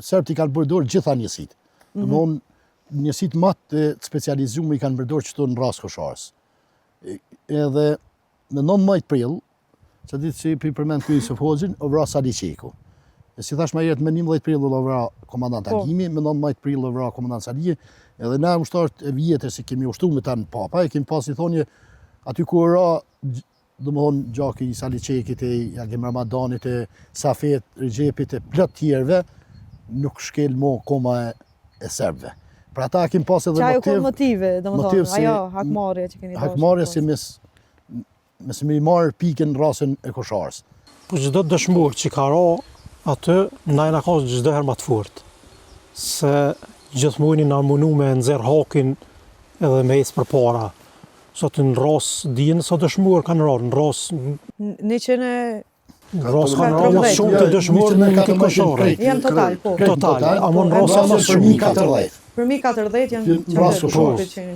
serbt i kanë përdorur gjitha njësitë. Domthon njësitë më të specializuar i kanë përdorur çto në rast koshars. Edhe në 19 prill, që ditë që i përmend ky Sofozin, u vra Sali Qeku. E si thash më herët, me 11 prill u vra komandant Agimi, me 19 prill u vra komandant Sali, edhe na ushtarët e vjetër si kemi ushtuar me tan papa, e kemi pasi thonje aty ku ra domthon gjaki i Sali Qekit, e Agim Ramadanit, e Safet Regjepit, e plot tjerëve, nuk shkel mo koma e serbëve. Për ata kemi pas edhe motive, domethënë, ajo hakmarrja që keni pasur. Hakmarrja si mes me i marrë pikën rasën e Koshars. Po çdo dëshmor që ka ra aty, na jena ka çdo herë më të fortë. Se gjithmonë na munu me nxjerr hakin edhe me ecë përpara. Sot në ras dijen sa dëshmor kanë rarë, në ras... Ras kanë rarë shumë të dëshmorë në këtë koshare. Janë total, po. Total, amon rasa më shumë. Për 1014. Për 1014 janë